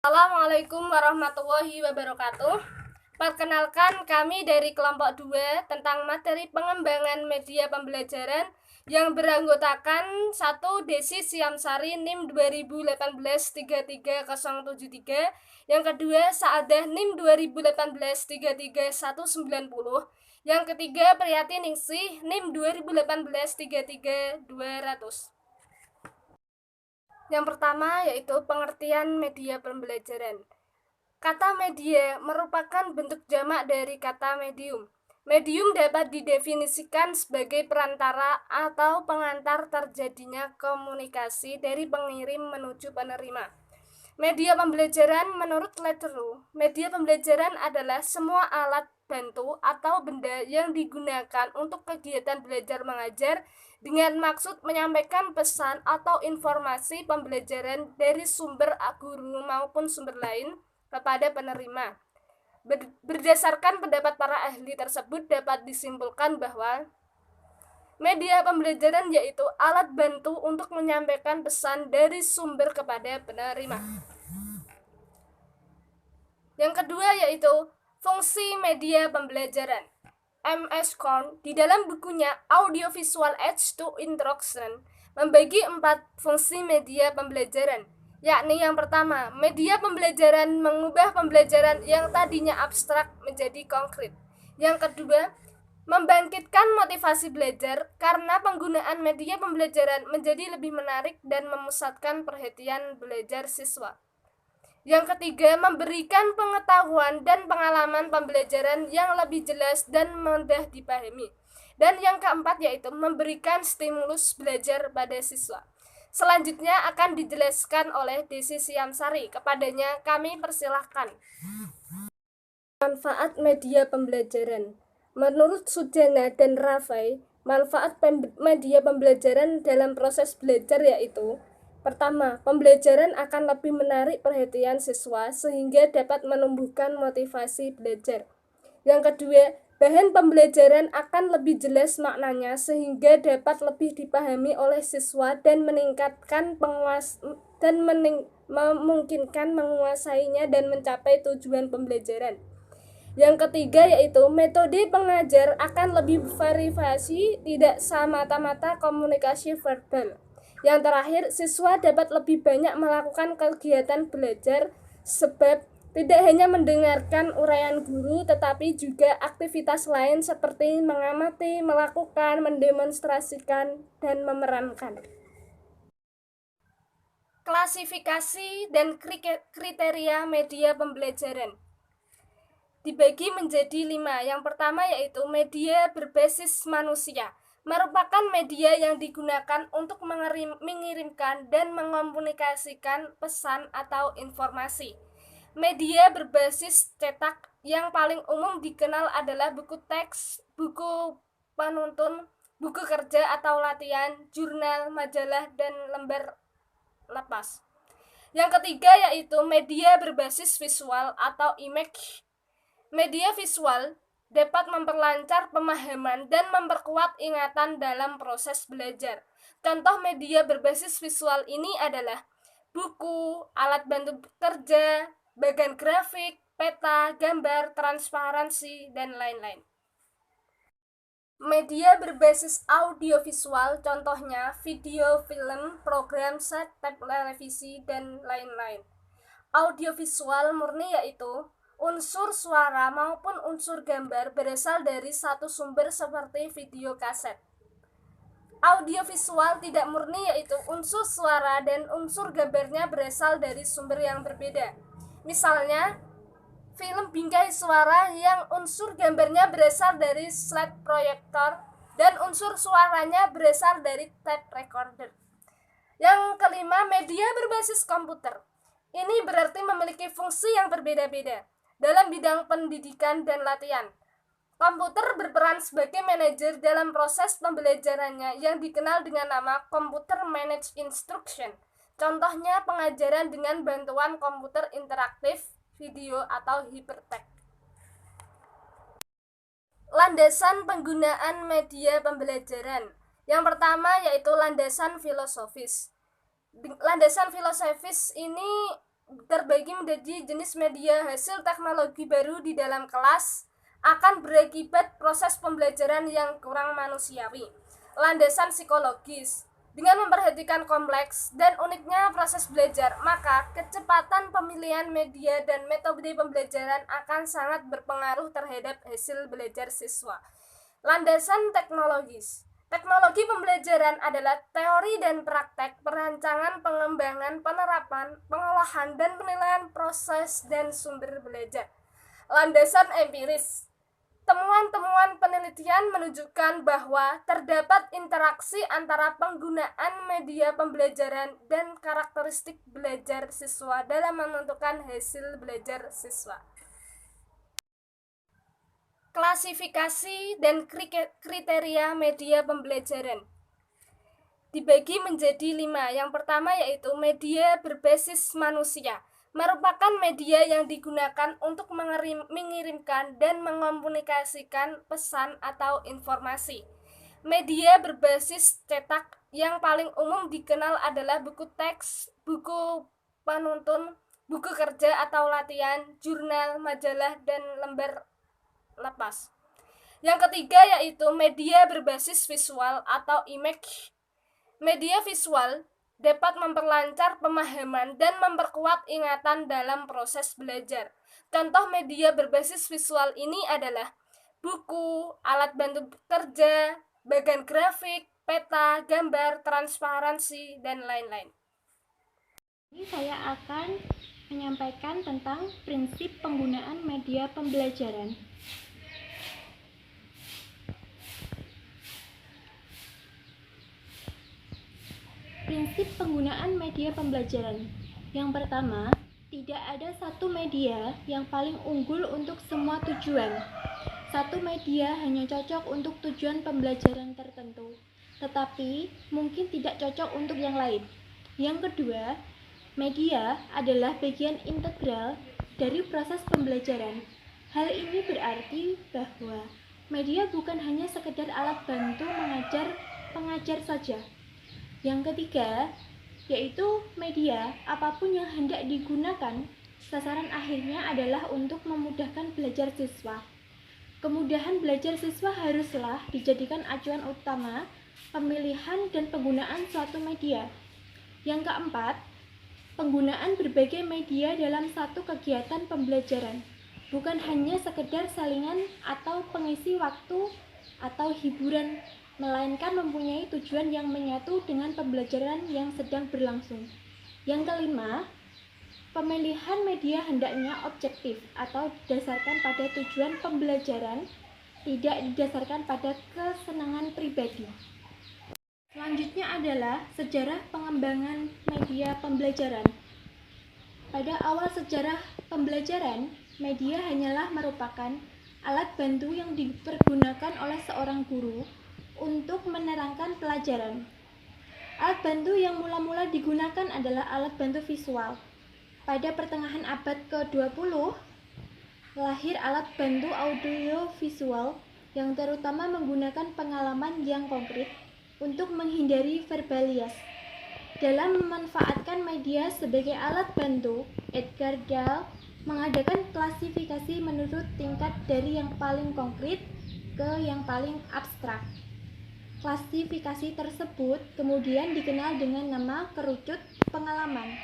Assalamualaikum warahmatullahi wabarakatuh. Perkenalkan, kami dari kelompok 2 tentang materi pengembangan media pembelajaran yang beranggotakan 1. Desi Siamsari NIM 2018-33073, yang kedua Saadah NIM 2018-33190, yang ketiga Priyati Ningsih NIM 2018-33200. Yang pertama yaitu pengertian media pembelajaran. Kata media merupakan bentuk jamak dari kata medium. Medium dapat didefinisikan sebagai perantara atau pengantar terjadinya komunikasi dari pengirim menuju penerima. Media pembelajaran menurut Letteru, media pembelajaran adalah semua alat bantu atau benda yang digunakan untuk kegiatan belajar mengajar dengan maksud menyampaikan pesan atau informasi pembelajaran dari sumber guru maupun sumber lain kepada penerima. Berdasarkan pendapat para ahli tersebut, dapat disimpulkan bahwa media pembelajaran yaitu alat bantu untuk menyampaikan pesan dari sumber kepada penerima. Yang kedua yaitu fungsi media pembelajaran. M.S. Korn di dalam bukunya Audiovisual Aids to Instruction membagi 4 fungsi media pembelajaran, yakni yang pertama, media pembelajaran mengubah pembelajaran yang tadinya abstrak menjadi konkret. Yang kedua, membangkitkan motivasi belajar karena penggunaan media pembelajaran menjadi lebih menarik dan memusatkan perhatian belajar siswa. Yang ketiga, memberikan pengetahuan dan pengalaman pembelajaran yang lebih jelas dan mudah dipahami. Dan yang keempat yaitu memberikan stimulus belajar pada siswa. Selanjutnya akan dijelaskan oleh Desi Siamsari. Kepadanya kami persilahkan. Manfaat media pembelajaran. Menurut Sudana dan Rafai, manfaat media pembelajaran dalam proses belajar yaitu: pertama, pembelajaran akan lebih menarik perhatian siswa sehingga dapat menumbuhkan motivasi belajar. Yang kedua, bahan pembelajaran akan lebih jelas maknanya sehingga dapat lebih dipahami oleh siswa dan memungkinkan menguasainya dan mencapai tujuan pembelajaran. Yang ketiga yaitu metode pengajar akan lebih variasi, tidak semata-mata komunikasi verbal. Yang terakhir, siswa dapat lebih banyak melakukan kegiatan belajar sebab tidak hanya mendengarkan uraian guru tetapi juga aktivitas lain seperti mengamati, melakukan, mendemonstrasikan, dan memerankan. Klasifikasi dan kriteria media pembelajaran dibagi menjadi 5. Yang pertama yaitu media berbasis manusia, merupakan media yang digunakan untuk mengirimkan dan mengomunikasikan pesan atau informasi. Media berbasis cetak yang paling umum dikenal adalah buku teks, buku penuntun, buku kerja atau latihan, jurnal, majalah, dan lembar lepas. Yang ketiga yaitu media berbasis visual atau image. Media visual dapat memperlancar pemahaman dan memperkuat ingatan dalam proses belajar. Contoh media berbasis visual ini adalah buku, alat bantu kerja, bagan grafik, peta, gambar, transparansi, dan lain-lain. Media berbasis audiovisual contohnya video, film, program, set, televisi, dan lain-lain. Audiovisual murni yaitu unsur suara maupun unsur gambar berasal dari satu sumber seperti video kaset. Audiovisual tidak murni yaitu unsur suara dan unsur gambarnya berasal dari sumber yang berbeda. Misalnya, film bingkai suara yang unsur gambarnya berasal dari slide proyektor dan unsur suaranya berasal dari tape recorder. Yang kelima, media berbasis komputer. Ini berarti memiliki fungsi yang berbeda-beda dalam bidang pendidikan dan latihan. Komputer berperan sebagai manajer dalam proses pembelajarannya yang dikenal dengan nama Computer Managed Instruction. Contohnya pengajaran dengan bantuan komputer interaktif, video, atau hypertext. Landasan penggunaan media pembelajaran. Yang pertama yaitu landasan filosofis. Landasan filosofis ini terbagi menjadi jenis media hasil teknologi baru di dalam kelas akan berakibat proses pembelajaran yang kurang manusiawi. Landasan psikologis. Dengan memperhatikan kompleks dan uniknya proses belajar, maka kecepatan pemilihan media dan metode pembelajaran akan sangat berpengaruh terhadap hasil belajar siswa. Landasan teknologis. Teknologi pembelajaran adalah teori dan praktek perancangan, pengembangan, penerapan, pengolahan, dan penilaian proses dan sumber belajar. Landasan empiris. Temuan-temuan penelitian menunjukkan bahwa terdapat interaksi antara penggunaan media pembelajaran dan karakteristik belajar siswa dalam menentukan hasil belajar siswa. Klasifikasi dan kriteria media pembelajaran dibagi menjadi 5. Yang pertama yaitu media berbasis manusia, merupakan media yang digunakan untuk mengirimkan dan mengomunikasikan pesan atau informasi. Media berbasis cetak yang paling umum dikenal adalah buku teks, buku penuntun, buku kerja atau latihan, jurnal, majalah, dan lembar lepas. Yang ketiga yaitu media berbasis visual atau image. Media visual dapat memperlancar pemahaman dan memperkuat ingatan dalam proses belajar. Contoh media berbasis visual ini adalah buku, alat bantu kerja, bagan grafik, peta, gambar, transparansi, dan lain-lain. Ini saya akan menyampaikan tentang prinsip penggunaan media pembelajaran. Prinsip penggunaan media pembelajaran. Yang pertama, tidak ada satu media yang paling unggul untuk semua tujuan. Satu media hanya cocok untuk tujuan pembelajaran tertentu, tetapi mungkin tidak cocok untuk yang lain. Yang kedua, media adalah bagian integral dari proses pembelajaran. Hal ini berarti bahwa media bukan hanya sekedar alat bantu pengajar saja. Yang ketiga, yaitu media apapun yang hendak digunakan, sasaran akhirnya adalah untuk memudahkan belajar siswa. Kemudahan belajar siswa haruslah dijadikan acuan utama pemilihan dan penggunaan suatu media. Yang keempat, penggunaan berbagai media dalam satu kegiatan pembelajaran, bukan hanya sekedar salingan atau pengisi waktu atau hiburan, melainkan mempunyai tujuan yang menyatu dengan pembelajaran yang sedang berlangsung. Yang kelima, pemilihan media hendaknya objektif atau didasarkan pada tujuan pembelajaran, tidak didasarkan pada kesenangan pribadi. Selanjutnya adalah sejarah pengembangan media pembelajaran. Pada awal sejarah pembelajaran, media hanyalah merupakan alat bantu yang dipergunakan oleh seorang guru untuk menerangkan pelajaran. Alat bantu yang mula-mula digunakan adalah alat bantu visual. Pada pertengahan abad ke-20, lahir alat bantu audio-visual yang terutama menggunakan pengalaman yang konkret untuk menghindari verbalias. Dalam memanfaatkan media sebagai alat bantu, Edgar Dahl mengadakan klasifikasi menurut tingkat dari yang paling konkret ke yang paling abstrak. Klasifikasi tersebut kemudian dikenal dengan nama kerucut pengalaman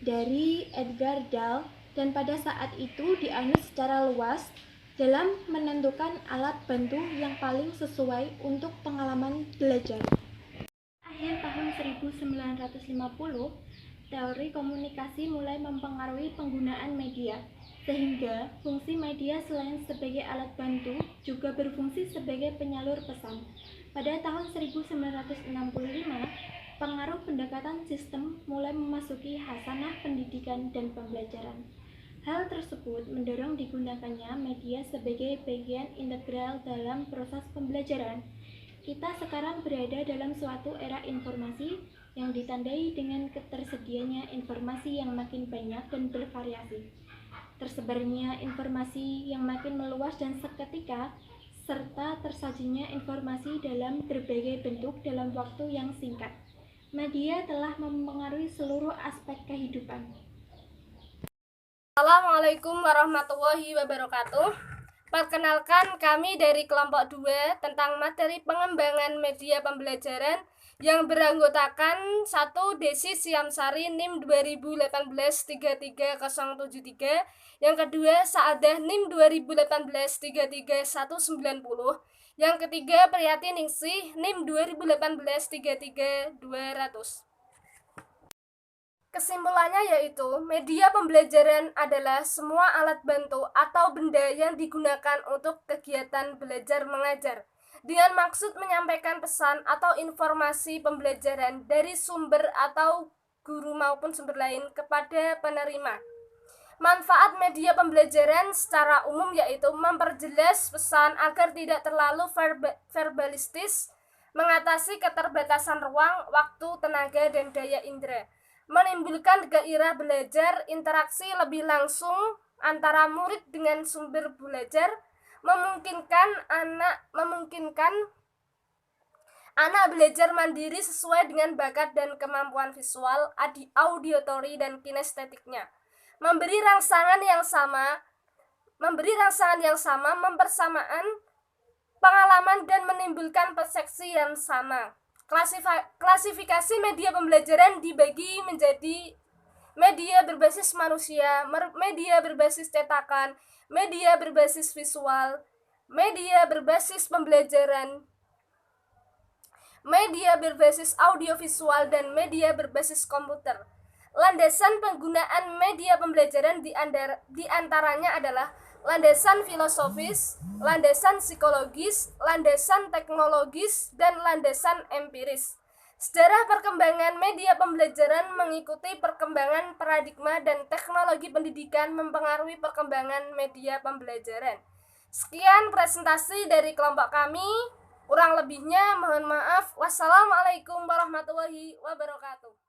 dari Edgar Dahl dan pada saat itu dianut secara luas dalam menentukan alat bantu yang paling sesuai untuk pengalaman belajar. Akhir tahun 1950, teori komunikasi mulai mempengaruhi penggunaan media, sehingga fungsi media selain sebagai alat bantu juga berfungsi sebagai penyalur pesan. Pada tahun 1965, pengaruh pendekatan sistem mulai memasuki khasanah pendidikan dan pembelajaran. Hal tersebut mendorong digunakannya media sebagai bagian integral dalam proses pembelajaran. Kita sekarang berada dalam suatu era informasi yang ditandai dengan ketersediaannya informasi yang makin banyak dan bervariasi, tersebarnya informasi yang makin meluas dan seketika, serta tersajinya informasi dalam berbagai bentuk dalam waktu yang singkat. Media telah mempengaruhi seluruh aspek kehidupan. Assalamualaikum warahmatullahi wabarakatuh. Perkenalkan, kami dari kelompok 2 tentang materi pengembangan media pembelajaran yang beranggotakan 1. Desi Siamsari NIM 2018-33073, yang kedua Saadah NIM 2018-33190, yang ketiga Priyati Ningsih NIM 2018-33200. Kesimpulannya yaitu, media pembelajaran adalah semua alat bantu atau benda yang digunakan untuk kegiatan belajar mengajar dengan maksud menyampaikan pesan atau informasi pembelajaran dari sumber atau guru maupun sumber lain kepada penerima. Manfaat media pembelajaran secara umum yaitu memperjelas pesan agar tidak terlalu verbalistis, mengatasi keterbatasan ruang, waktu, tenaga, dan daya indera, menimbulkan gairah belajar, interaksi lebih langsung antara murid dengan sumber belajar, memungkinkan anak belajar mandiri sesuai dengan bakat dan kemampuan visual, auditori, dan kinestetiknya, memberi rangsangan yang sama, mempersamaan pengalaman dan menimbulkan persepsi yang sama. Klasifikasi media pembelajaran dibagi menjadi media berbasis manusia, media berbasis cetakan, media berbasis visual, media berbasis pembelajaran, media berbasis audiovisual, dan media berbasis komputer. Landasan penggunaan media pembelajaran di antaranya adalah landasan filosofis, landasan psikologis, landasan teknologis, dan landasan empiris. Sejarah perkembangan media pembelajaran mengikuti perkembangan paradigma dan teknologi pendidikan mempengaruhi perkembangan media pembelajaran. Sekian presentasi dari kelompok kami. Kurang lebihnya mohon maaf. Wassalamualaikum warahmatullahi wabarakatuh.